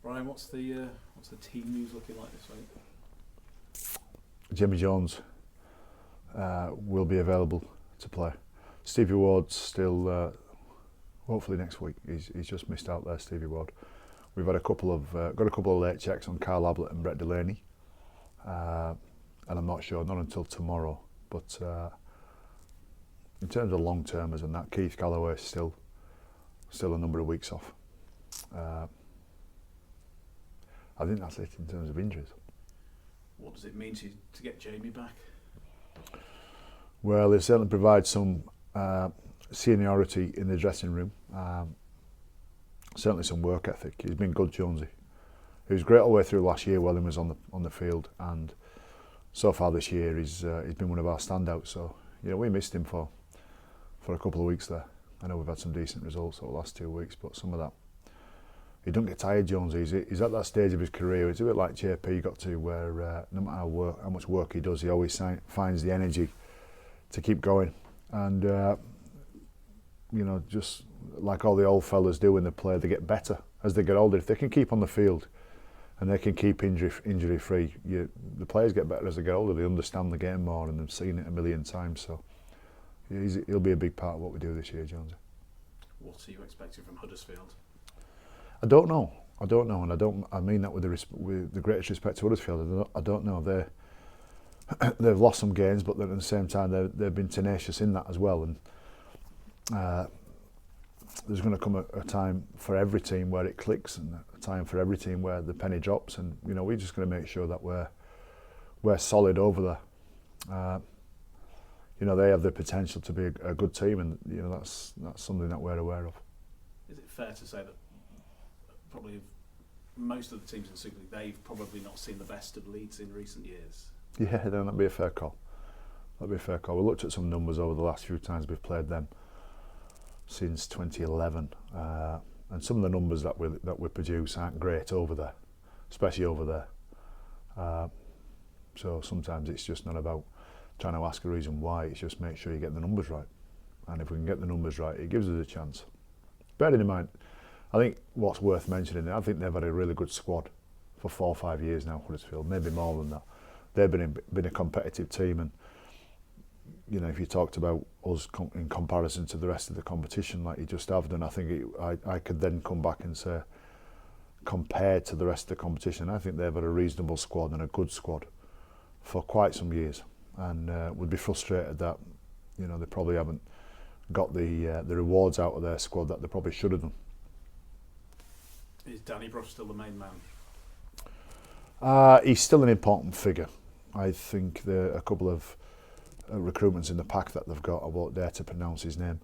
Brian, what's the team news looking like this week? Jimmy Jones will be available to play. Stevie Ward's still, hopefully next week. He's just missed out there, Stevie Ward. We've had got a couple of late checks on Carl Ablett and Brett Delaney, and I'm not sure, not until tomorrow. But in terms of long termers and that, Keith Galloway is still a number of weeks off. I think that's it in terms of injuries. What does it mean to get Jamie back? Well, it certainly provides some seniority in the dressing room. Certainly some work ethic. He's been good, Jonesy. He was great all the way through last year while he was on the field, and so far this year he's been one of our standouts. So we missed him for a couple of weeks there. I know we've had some decent results over the last 2 weeks, but some of that, he don't get tired, Jonesy. He's at that stage of his career. It's a bit like JP got to, where no matter how much work he does, he always finds the energy to keep going. And just like all the old fellas do when they play, they get better as they get older. If they can keep on the field and they can keep injury free, the players get better as they get older. They understand the game more and they've seen it a million times. So he'll be a big part of what we do this year, Jonesy. What are you expecting from Huddersfield? I don't know, and I mean that with the greatest respect to Huddersfield. I don't know. They've lost some games, but at the same time they've been tenacious in that as well. And there's going to come a time for every team where it clicks, and a time for every team where the penny drops. And we're just going to make sure that we're solid over there. They have the potential to be a good team, and that's something that we're aware of. Is it fair to say that probably most of the teams in the Super League, they've probably not seen the best of Leeds in recent years? Yeah, then that'd be a fair call. We looked at some numbers over the last few times we've played them since 2011, and some of the numbers that we produce aren't great over there, especially over there. So sometimes it's just not about trying to ask a reason why. It's just make sure you get the numbers right, and if we can get the numbers right, it gives us a chance. Bearing in mind, I think what's worth mentioning, I think they've had a really good squad for 4 or 5 years now, Huddersfield, maybe more than that. They've been a competitive team, and if you talked about us in comparison to the rest of the competition like you just have done, I think I could then come back and say, compared to the rest of the competition, I think they've had a reasonable squad and a good squad for quite some years, and would be frustrated that they probably haven't got the rewards out of their squad that they probably should have done. Is Danny Bruff still the main man? He's still an important figure. I think there are a couple of recruitments in the pack that they've got. I won't dare to pronounce his name.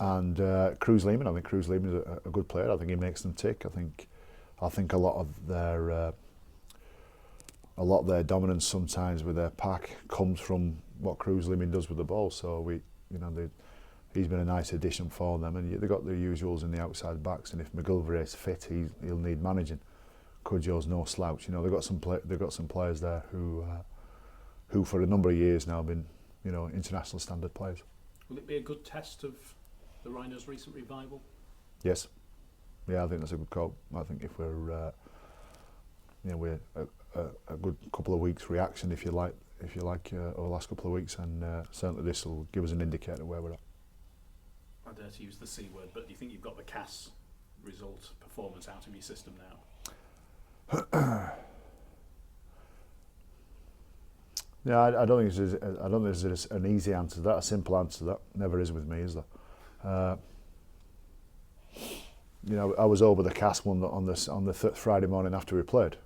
And Cruz Lehman. I think Cruz Lehman is a good player. I think he makes them tick. I think a lot of their dominance sometimes with their pack comes from what Cruz Lehman does with the ball. So he's been a nice addition for them, and they've got the usuals in the outside backs. And if McGilvray is fit, he'll need managing. Cudjoe's no slouch. They've got some players there who for a number of years now have been international standard players. Will it be a good test of the Rhinos' recent revival? Yes. Yeah, I think that's a good call. I think if we're a good couple of weeks reaction, if you like, over the last couple of weeks, and certainly this will give us an indicator where we're at. I dare to use the C word, but do you think you've got the CAS result performance out of your system now? Yeah, I don't think there's an easy answer to that, a simple answer to that. Never is with me, is there? I was over the CAS one on the Friday morning after we played,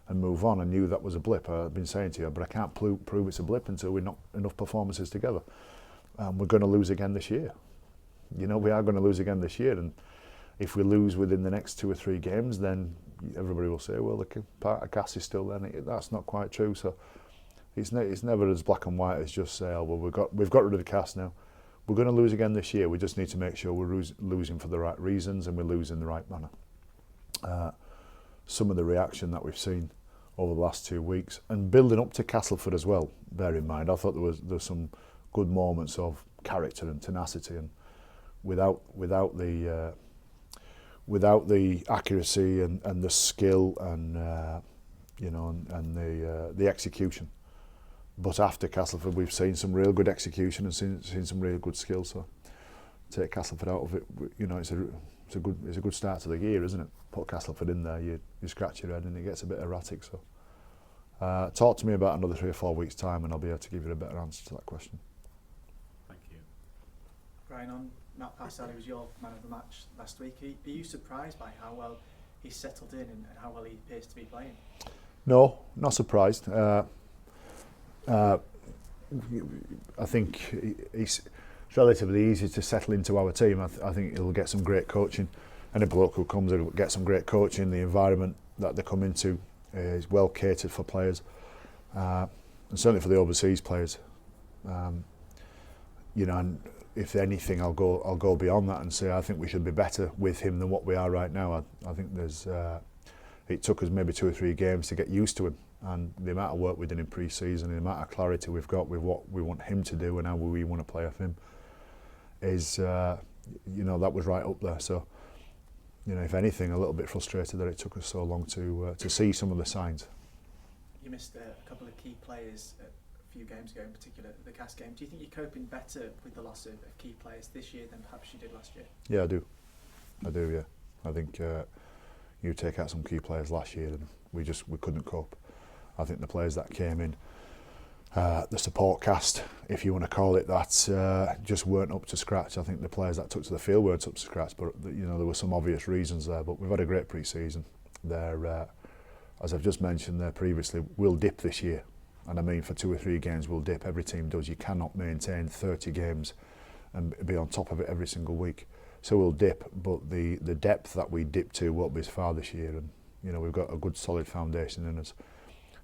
and move on. I knew that was a blip. I've been saying to you, but I can't prove it's a blip until we're not enough performances together. We're going to lose again this year. We are going to lose again this year, and if we lose within the next 2 or 3 games, then everybody will say, well, the part of CAS is still there. That's not quite true. So it's never as black and white as just say, oh, well, we've got rid of the CAS now. We're going to lose again this year. We just need to make sure we're losing for the right reasons and we lose in the right manner. Some of the reaction that we've seen over the last 2 weeks, and building up to Castleford as well, bear in mind, I thought there was some good moments of character and tenacity, and without the without the accuracy and the skill and the execution. But after Castleford, we've seen some real good execution and seen some real good skill. So take Castleford out of it, it's a good start to the year, isn't it? Put Castleford in there, you scratch your head and it gets a bit erratic. So talk to me about another 3 or 4 weeks' time, and I'll be able to give you a better answer to that question. Thank you. Brian, on Matt Parcelli was your man of the match last week. Are you surprised by how well he's settled in and how well he appears to be playing? No, not surprised. I think it's relatively easy to settle into our team. I think he'll get some great coaching. Any bloke who comes in will get some great coaching. The environment that they come into is well catered for players, and certainly for the overseas players. And if anything, I'll go beyond that and say I think we should be better with him than what we are right now. I think it took us maybe 2 or 3 games to get used to him, and the amount of work we did in pre-season, the amount of clarity we've got with what we want him to do and how we want to play off him is, that was right up there. So, if anything, a little bit frustrated that it took us so long to see some of the signs. You missed a couple of key players a few games ago, in particular the Cas game. Do you think you're coping better with the loss of key players this year than perhaps you did last year? Yeah, I do. Yeah. I think you take out some key players last year and we couldn't cope. I think the players that came in, the support cast, if you want to call it that, just weren't up to scratch. I think the players that took to the field weren't up to scratch, but there were some obvious reasons there. But we've had a great pre-season. They're, as I've just mentioned there previously, we'll dip this year. And I mean, for 2 or 3 games we'll dip. Every team does. You cannot maintain 30 games and be on top of it every single week. So we'll dip, but the depth that we dip to won't be as far this year. And we've got a good solid foundation in us.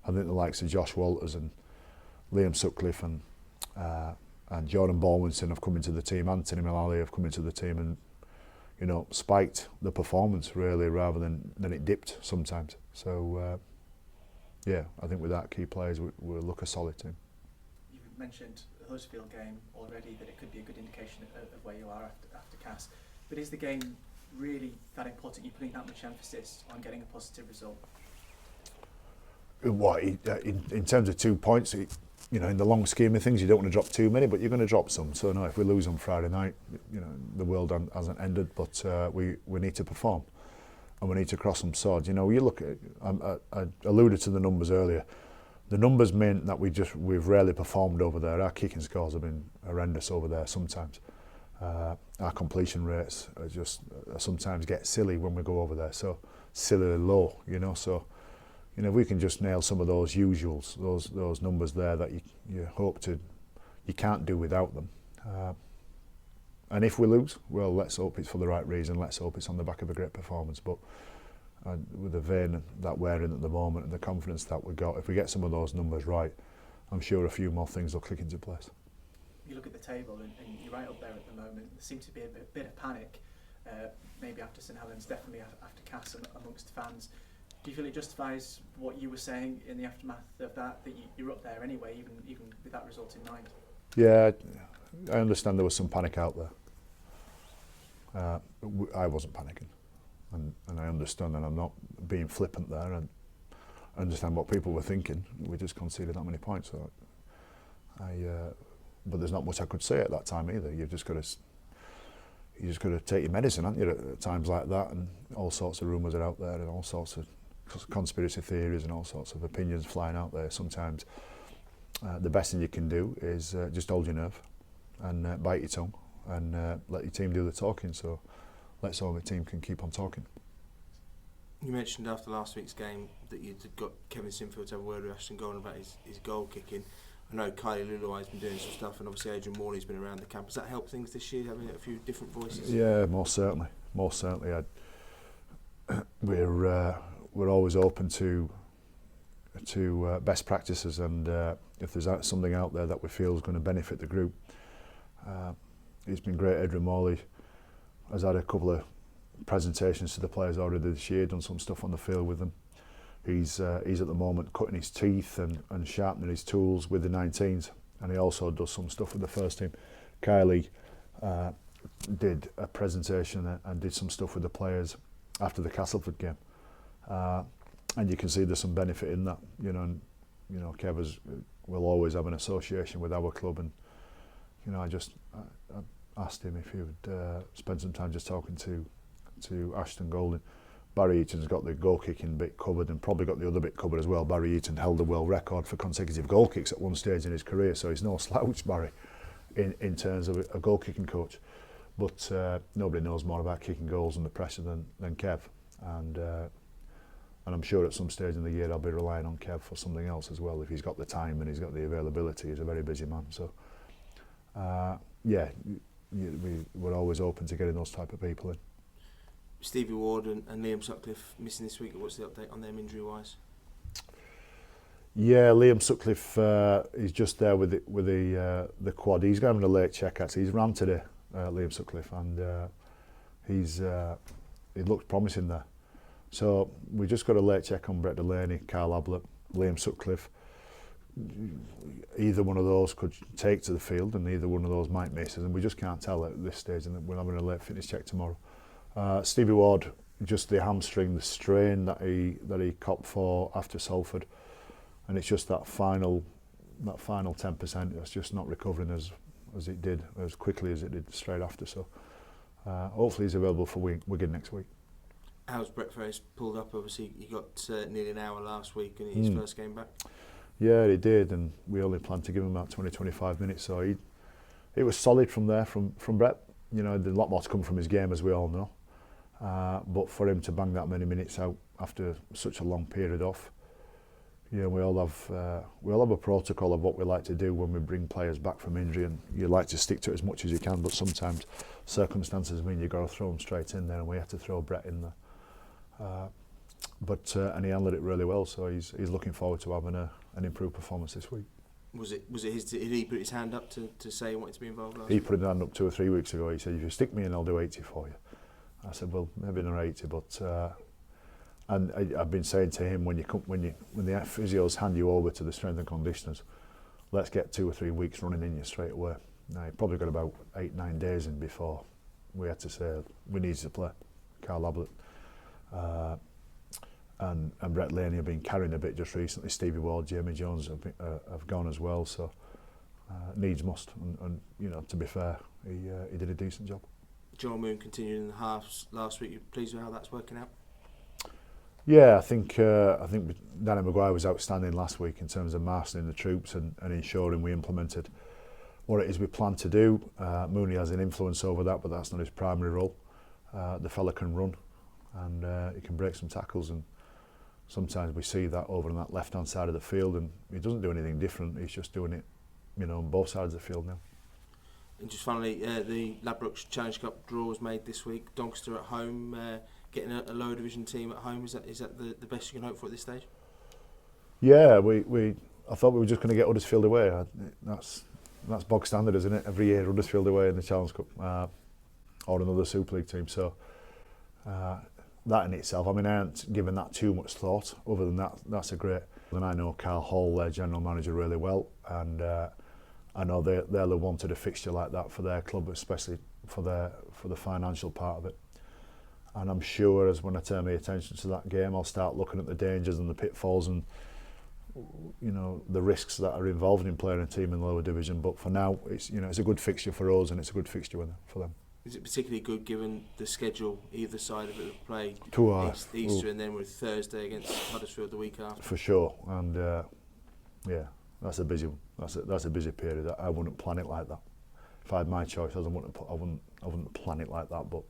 I think the likes of Josh Walters and Liam Sutcliffe and Jordan Baldwinson have come into the team. Anthony Mullally have come into the team and spiked the performance really rather than it dipped sometimes. So I think with that key players we'll look a solid team. You mentioned the Huddersfield game already, that it could be a good indication of where you are after Cas. But is the game really that important? You're putting that much emphasis on getting a positive result? What in terms of 2 points, in the long scheme of things, you don't want to drop too many, but you're going to drop some. So no, if we lose on Friday night, the world hasn't ended, but we need to perform, and we need to cross some swords. You look at, I alluded to the numbers earlier. The numbers meant that we've rarely performed over there. Our kicking scores have been horrendous over there sometimes. Our completion rates sometimes get silly when we go over there, so silly low. So. If we can just nail some of those usuals, those numbers there that you can't do without them. And if we lose, well, let's hope it's for the right reason. Let's hope it's on the back of a great performance. But with the vein that we're in at the moment and the confidence that we've got, if we get some of those numbers right, I'm sure a few more things will click into place. You look at the table and you're right up there at the moment. There seems to be a bit of panic, maybe after St Helens, definitely after Cas amongst fans. Do you feel it justifies what you were saying in the aftermath of that you're up there anyway, even with that result in mind? Yeah, I understand there was some panic out there. I wasn't panicking, and I understand, and I'm not being flippant there, and I understand what people were thinking. We just conceded that many points, so but there's not much I could say at that time either. You've just got to take your medicine, haven't you, at times like that, and all sorts of rumours are out there, and all sorts of conspiracy theories and all sorts of opinions flying out there. Sometimes the best thing you can do is just hold your nerve and bite your tongue and let your team do the talking. So let's hope the team can keep on talking. You mentioned after last week's game that you'd got Kevin Sinfield to have a word with Ashton Golden about his goal kicking. I know Kylie Luluai's been doing some stuff, and obviously Adrian Morley's been around the camp. Has that helped things this year, having a few different voices? Yeah, most certainly. We're always open to best practices, and if there's something out there that we feel is going to benefit the group, it's been great. Adrian Morley has had a couple of presentations to the players already this year, done some stuff on the field with them. He's at the moment cutting his teeth and sharpening his tools with the 19s, and he also does some stuff with the first team. Kylie did a presentation and did some stuff with the players after the Castleford game, and you can see there's some benefit in that. And Kev will always have an association with our club, and I asked him if he would spend some time just talking to Ashton Golding. Barry Eaton's got the goal kicking bit covered and probably got the other bit covered as well. Barry Eaton held the world record for consecutive goal kicks at one stage in his career, so he's no slouch, Barry, in terms of a goal kicking coach. But nobody knows more about kicking goals under pressure than Kev, and I'm sure at some stage in the year I'll be relying on Kev for something else as well if he's got the time and he's got the availability. He's a very busy man, so we're always open to getting those type of people in. Stevie Ward and Liam Sutcliffe missing this week. What's the update on them injury-wise? Yeah, Liam Sutcliffe is just there with the quad. He's having a late check actually. He's ran today, Liam Sutcliffe, and he looks promising there. So we just got a late check on Brett Delaney, Carl Ablett, Liam Sutcliffe. Either one of those could take to the field, and either one of those might miss, and we just can't tell at this stage. And we're having a late fitness check tomorrow. Stevie Ward, just the hamstring, the strain that he copped for after Salford, and it's just that final 10% that's just not recovering as it did, as quickly as it did straight after. So hopefully he's available for Wigan next week. How's Brett Ferris pulled up? Obviously he got nearly an hour last week in his first game back. Yeah, he did, and we only planned to give him about 20-25 minutes, so it was solid from there from Brett. There's a lot more to come from his game, as we all know. But for him to bang that many minutes out after such a long period off, we all have a protocol of what we like to do when we bring players back from injury, and you like to stick to it as much as you can. But sometimes circumstances mean you've got to throw him straight in there, and we had to throw Brett in there. And he handled it really well, so he's looking forward to having an improved performance this week. Was it did he put his hand up to say he wanted to be involved last week? He week? put his hand up 2 or 3 weeks ago. He said, if you stick me in, I'll do 80 for you. I said, well, maybe not 80, but and I've been saying to him, when the physios hand you over to the strength and conditioners, let's get 2 or 3 weeks running in you straight away. Now he probably got about 8-9 days in before we had to say we need to play. Carl Ablett and Brett Laney have been carrying a bit just recently. Stevie Ward, Jamie Jones have gone as well. So needs must, and to be fair, he did a decent job. Joel Moon continued in the halves last week. You pleased with how that's working out? Yeah, I think Danny Maguire was outstanding last week in terms of marshalling the troops and ensuring we implemented what it is we plan to do. Mooney has an influence over that, but that's not his primary role. The fella can run, and he can break some tackles, and sometimes we see that over on that left-hand side of the field, and he doesn't do anything different. He's just doing it, on both sides of the field now. And just finally, the Ladbrokes Challenge Cup draw was made this week. Doncaster at home, getting a lower division team at home. Is that the best you can hope for at this stage? Yeah, I thought we were just going to get Huddersfield away. That's bog standard, isn't it? Every year, Huddersfield away in the Challenge Cup, or another Super League team. So that in itself, I haven't given that too much thought. Other than that, that's a great. And I know Carl Hall, their general manager, really well, and I know they'll have wanted a fixture like that for their club, especially for the financial part of it. And I'm sure as when I turn my attention to that game, I'll start looking at the dangers and the pitfalls and the risks that are involved in playing a team in the lower division. But for now, it's a good fixture for us, and it's a good fixture for them. Is it particularly good given the schedule either side of it have played? Easter and then with Thursday against Huddersfield the week after. For sure, and that's a busy one. That's a busy period. I wouldn't plan it like that. If I had my choice, I wouldn't plan it like that. But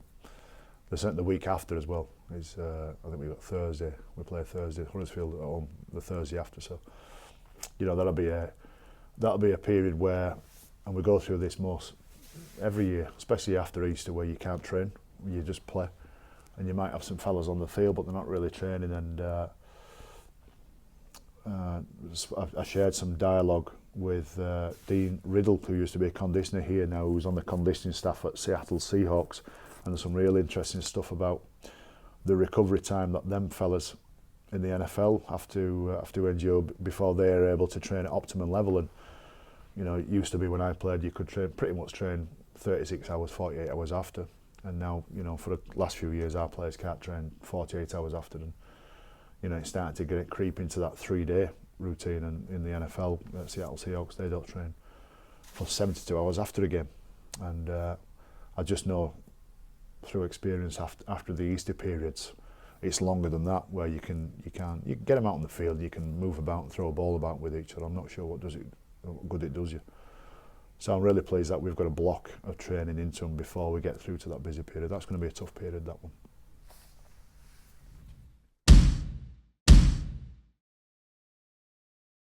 the week after as well is I think we got Thursday. We play Thursday, Huddersfield at home the Thursday after. So that'll be a period where, and we go through this most every year, especially after Easter, where you can't train, you just play, and you might have some fellas on the field, but they're not really training. And I shared some dialogue with Dean Riddle, who used to be a conditioner here now, who's on the conditioning staff at Seattle Seahawks, and there's some really interesting stuff about the recovery time that them fellas in the NFL have to endure before they're able to train at optimum level. And it used to be when I played, you could pretty much train 36 hours, 48 hours after. And now, you know, for the last few years, our players can't train 48 hours after, and you know, it's starting to creep into that 3-day routine. And in the NFL, Seattle Seahawks, they don't train for 72 hours after a game. And I just know through experience after the Easter periods, it's longer than that, where you can get them out on the field, you can move about and throw a ball about with each other. I'm not sure what good it does you. So I'm really pleased that we've got a block of training into them before we get through to that busy period. That's going to be a tough period, that one.